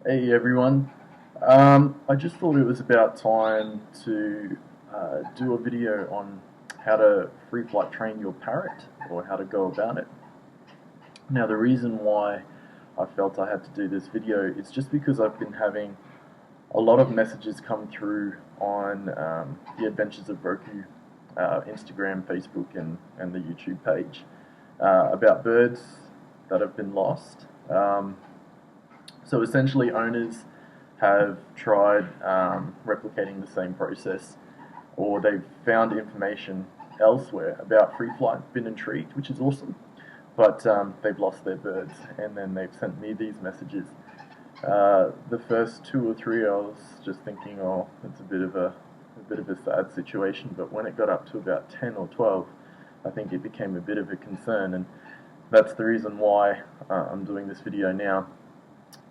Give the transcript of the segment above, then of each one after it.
Hey everyone. I just thought it was about time to do a video on how to free flight train your parrot or how to go about it. Now, the reason why I felt I had to do this video is just because I've been having a lot of messages come through on the Adventures of Roku, Instagram, Facebook, and the YouTube page about birds that have been lost. So essentially, owners have tried replicating the same process, or they've found information elsewhere about free flight, been intrigued, which is awesome, but they've lost their birds, and then they've sent me these messages. The first two or three, I was just thinking, oh, it's a bit of a sad situation. But when it got up to about 10 or 12, I think it became a bit of a concern, and that's the reason why I'm doing this video now.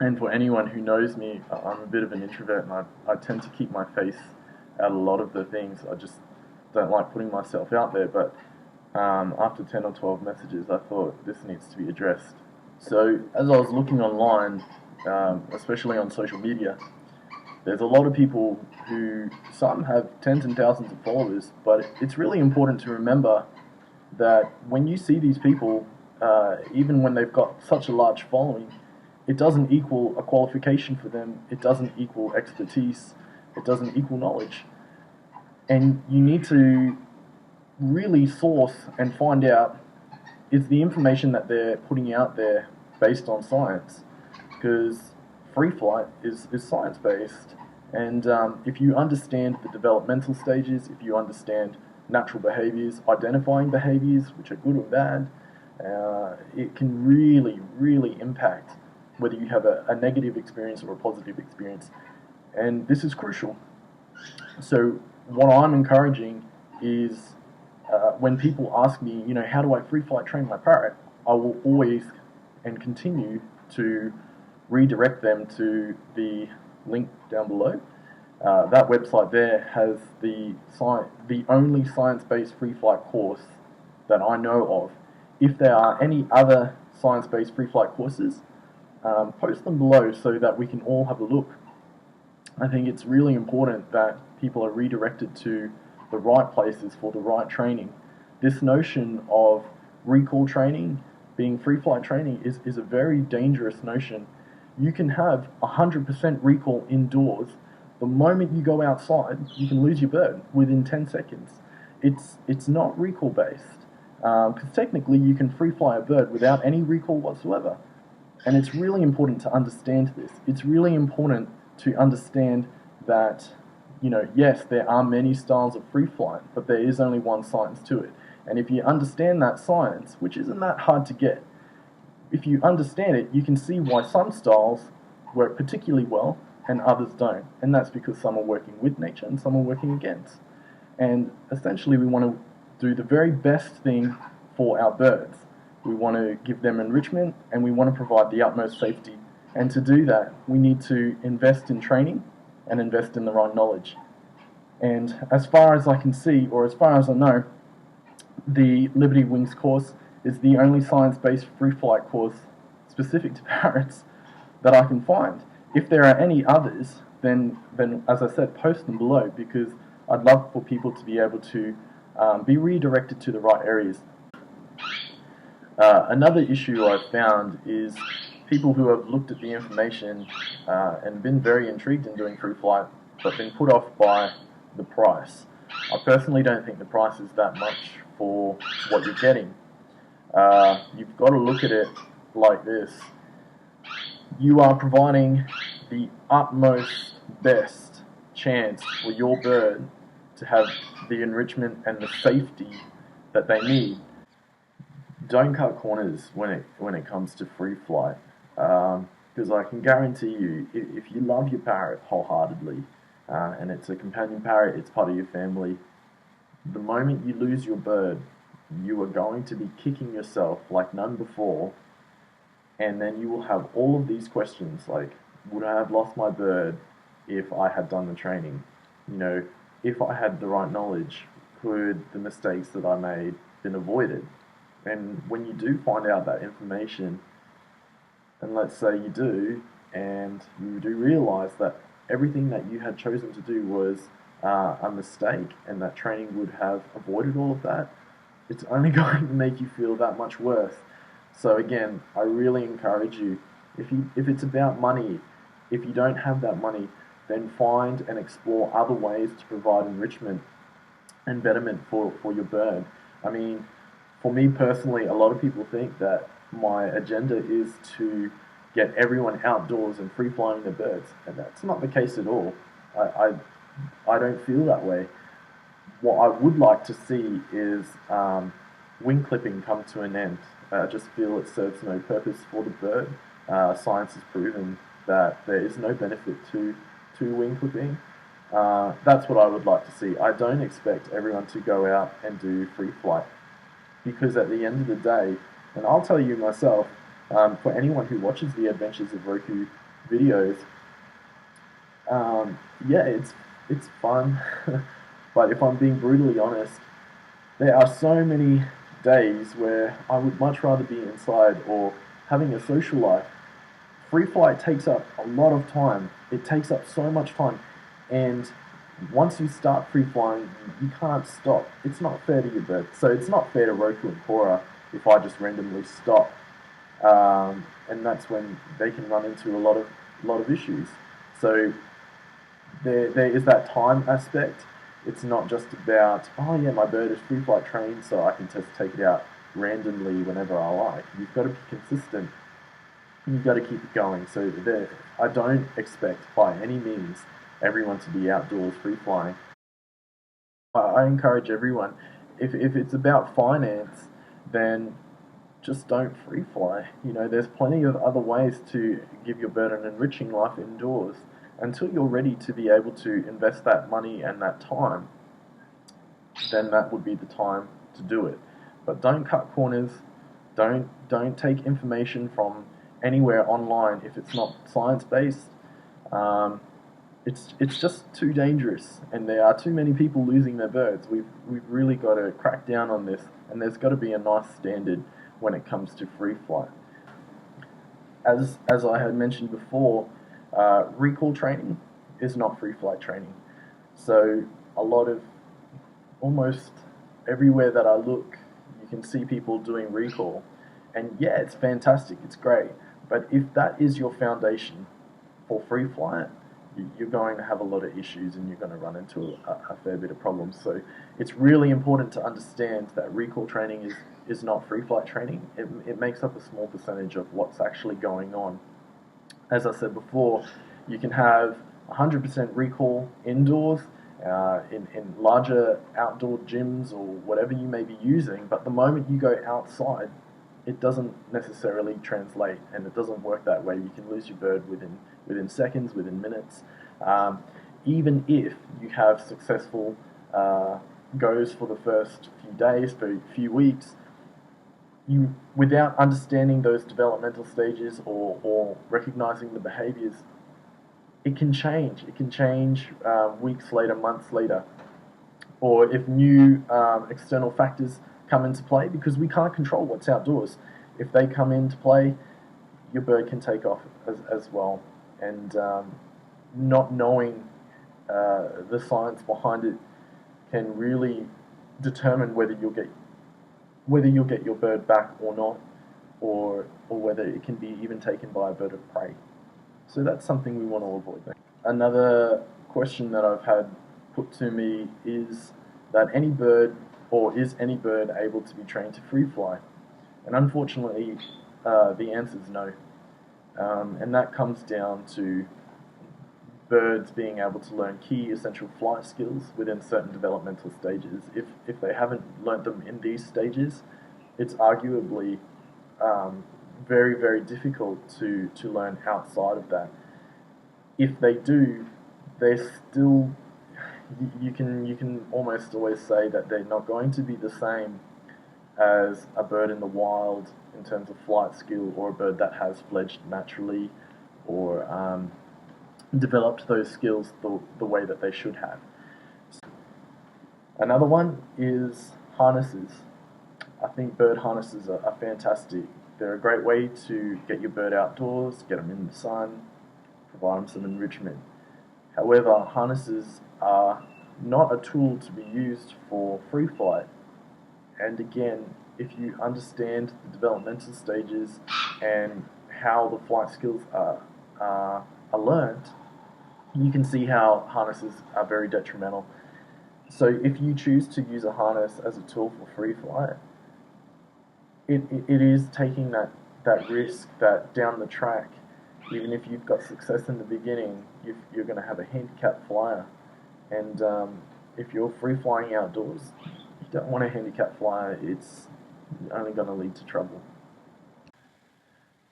And for anyone who knows me, I'm a bit of an introvert, and I tend to keep my face out a lot of the things. I just don't like putting myself out there, but after 10 or 12 messages, I thought this needs to be addressed. So as I was looking online, especially on social media, there's a lot of people who, some have tens and thousands of followers, but it's really important to remember that when you see these people, even when they've got such a large following, it doesn't equal a qualification for them, it doesn't equal expertise, it doesn't equal knowledge. And you need to really source and find out, is the information that they're putting out there based on science? Because free flight is science-based, and if you understand the developmental stages, if you understand natural behaviors, identifying behaviors which are good or bad, it can really, really impact whether you have a negative experience or a positive experience. And this is crucial. So what I'm encouraging is when people ask me, how do I free flight train my parrot, I will always and continue to redirect them to the link down below. That website there has the only science-based free flight course that I know of. If there are any other science-based free flight courses, post them below so that we can all have a look. I think it's really important that people are redirected to the right places for the right training. This notion of recall training being free flight training is a very dangerous notion. You can have 100% recall indoors. The moment you go outside, you can lose your bird within 10 seconds. It's not recall based, because technically you can free fly a bird without any recall whatsoever. And it's really important to understand this. It's really important to understand that, yes, there are many styles of free flight, but there is only one science to it. And if you understand that science, which isn't that hard to get, if you understand it, you can see why some styles work particularly well and others don't. And that's because some are working with nature and some are working against. And essentially we want to do the very best thing for our birds. We want to give them enrichment, and we want to provide the utmost safety. And to do that, we need to invest in training and invest in the right knowledge. And as far as I can see, or as far as I know, the Liberty Wings course is the only science-based free flight course specific to parrots that I can find. If there are any others, then as I said, post them below, because I'd love for people to be able to be redirected to the right areas. Another issue I've found is people who have looked at the information and been very intrigued in doing free flight, but been put off by the price. I personally don't think the price is that much for what you're getting. You've got to look at it like this. You are providing the utmost best chance for your bird to have the enrichment and the safety that they need. Don't cut corners when it comes to free flight, because I can guarantee you, if you love your parrot wholeheartedly, and it's a companion parrot, it's part of your family, the moment you lose your bird, you are going to be kicking yourself like none before, and then you will have all of these questions like, would I have lost my bird if I had done the training? If I had the right knowledge, could the mistakes that I made been avoided? And when you do find out that information, and let's say you do, and you do realise that everything that you had chosen to do was a mistake, and that training would have avoided all of that, it's only going to make you feel that much worse. So again, I really encourage you, if it's about money, if you don't have that money, then find and explore other ways to provide enrichment and betterment for your bird. I mean, for me personally, a lot of people think that my agenda is to get everyone outdoors and free flying their birds, and that's not the case at all. I don't feel that way. What I would like to see is wing clipping come to an end. I just feel it serves no purpose for the bird. Science has proven that there is no benefit to wing clipping. That's what I would like to see. I don't expect everyone to go out and do free flight, because at the end of the day, and I'll tell you myself, for anyone who watches the Adventures of Roku videos, yeah, it's fun, but if I'm being brutally honest, there are so many days where I would much rather be inside or having a social life. Free flight takes up a lot of time. It takes up so much time, and once you start free flying, you can't stop. It's not fair to your bird. So it's not fair to Roku and Cora if I just randomly stop, and that's when they can run into a lot of issues. So there is that time aspect. It's not just about, oh yeah, my bird is free flight trained, so I can just take it out randomly whenever I like. You've got to be consistent. You've got to keep it going. So I don't expect by any means everyone to be outdoors free flying. I encourage everyone, if it's about finance, then just don't free fly. You know, there's plenty of other ways to give your bird an enriching life indoors. Until you're ready to be able to invest that money and that time, then that would be the time to do it. But don't cut corners. Don't take information from anywhere online if it's not science based. It's just too dangerous, and there are too many people losing their birds. We've really got to crack down on this, and there's got to be a nice standard when it comes to free flight. As I had mentioned before, recall training is not free flight training. So almost everywhere that I look, you can see people doing recall, and yeah, it's fantastic, it's great. But if that is your foundation for free flight, you're going to have a lot of issues, and you're going to run into a fair bit of problems. So it's really important to understand that recall training is not free flight training. It makes up a small percentage of what's actually going on. As I said before, you can have 100% recall indoors, in larger outdoor gyms or whatever you may be using, but the moment you go outside, it doesn't necessarily translate, and it doesn't work that way. You can lose your bird within seconds, within minutes. Even if you have successful goes for the first few days, for a few weeks, without understanding those developmental stages or recognizing the behaviors, it can change. It can change weeks later, months later, or if new external factors come into play, because we can't control what's outdoors. If they come into play, your bird can take off as well. And not knowing the science behind it can really determine whether you'll get your bird back or not, or whether it can be even taken by a bird of prey. So that's something we want to avoid. Another question that I've had put to me is that is any bird able to be trained to free fly? And unfortunately, the answer is no. And that comes down to birds being able to learn key essential flight skills within certain developmental stages. If they haven't learnt them in these stages, it's arguably very, very difficult to learn outside of that. If they do, they're still, you can almost always say that they're not going to be the same as a bird in the wild in terms of flight skill, or a bird that has fledged naturally, or developed those skills the way that they should have. Another one is harnesses. I think bird harnesses are fantastic. They're a great way to get your bird outdoors, get them in the sun, provide them some enrichment. However, harnesses are not a tool to be used for free flight. And again, if you understand the developmental stages and how the flight skills are learned, you can see how harnesses are very detrimental. So if you choose to use a harness as a tool for free flight, it is taking that risk that down the track, even if you've got success in the beginning, you're going to have a handicapped flyer. And if you're free flying outdoors, you don't want a handicapped flyer. It's only going to lead to trouble.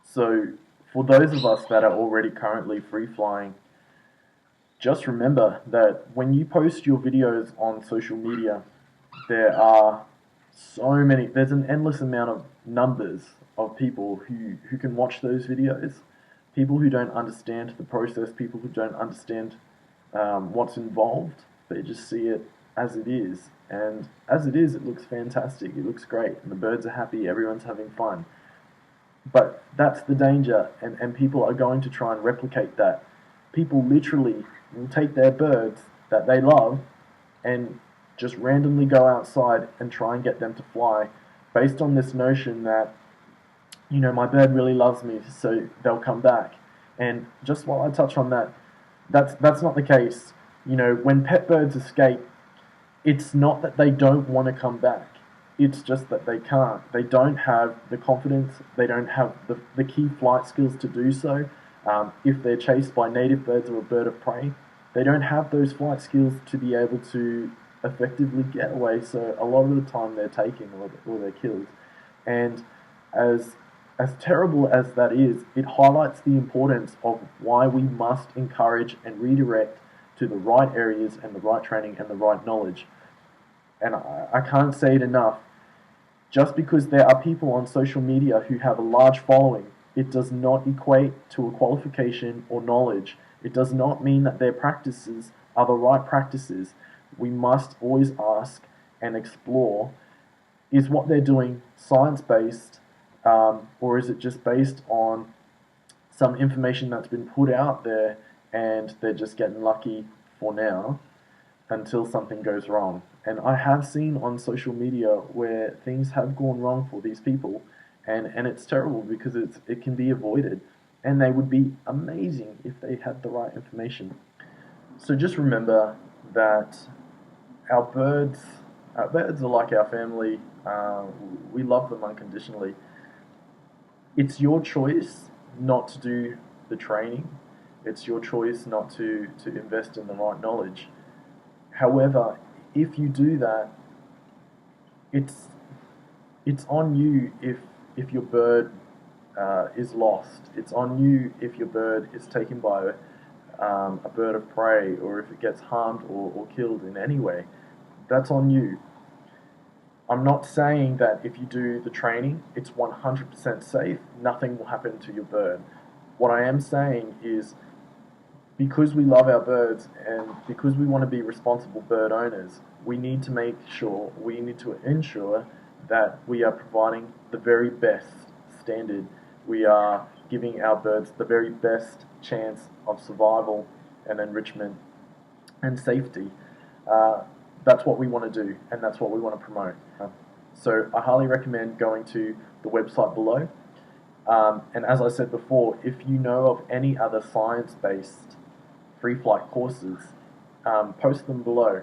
So for those of us that are already currently free flying, just remember that when you post your videos on social media, there's an endless amount of numbers of people who can watch those videos. People who don't understand the process, people who don't understand what's involved, they just see it as it is. And as it is, it looks fantastic, it looks great, and the birds are happy, everyone's having fun. But that's the danger, and people are going to try and replicate that. People literally will take their birds that they love and just randomly go outside and try and get them to fly based on this notion that, my bird really loves me, so they'll come back. And just while I touch on that, that's not the case. When pet birds escape, it's not that they don't want to come back. It's just that they can't. They don't have the confidence, they don't have the key flight skills to do so. If they're chased by native birds or a bird of prey, they don't have those flight skills to be able to effectively get away, so a lot of the time they're taken or they're killed. And as terrible as that is, it highlights the importance of why we must encourage and redirect to the right areas and the right training and the right knowledge. And I can't say it enough. Just because there are people on social media who have a large following, it does not equate to a qualification or knowledge. It does not mean that their practices are the right practices. We must always ask and explore, is what they're doing science-based, or is it just based on some information that's been put out there and they're just getting lucky for now until something goes wrong? And I have seen on social media where things have gone wrong for these people, and it's terrible because it can be avoided, and they would be amazing if they had the right information. So just remember that our birds are like our family. We love them unconditionally. It's your choice not to do the training. It's your choice not to invest in the right knowledge. However, if you do that, it's on you if your bird is lost. It's on you if your bird is taken by a bird of prey, or if it gets harmed or killed in any way. That's on you. I'm not saying that if you do the training, it's 100% safe, nothing will happen to your bird. What I am saying is, because we love our birds and because we want to be responsible bird owners, we need to ensure that we are providing the very best standard. We are giving our birds the very best chance of survival and enrichment and safety. That's what we want to do, and that's what we want to promote. So I highly recommend going to the website below. And as I said before, if you know of any other science-based free flight courses, post them below.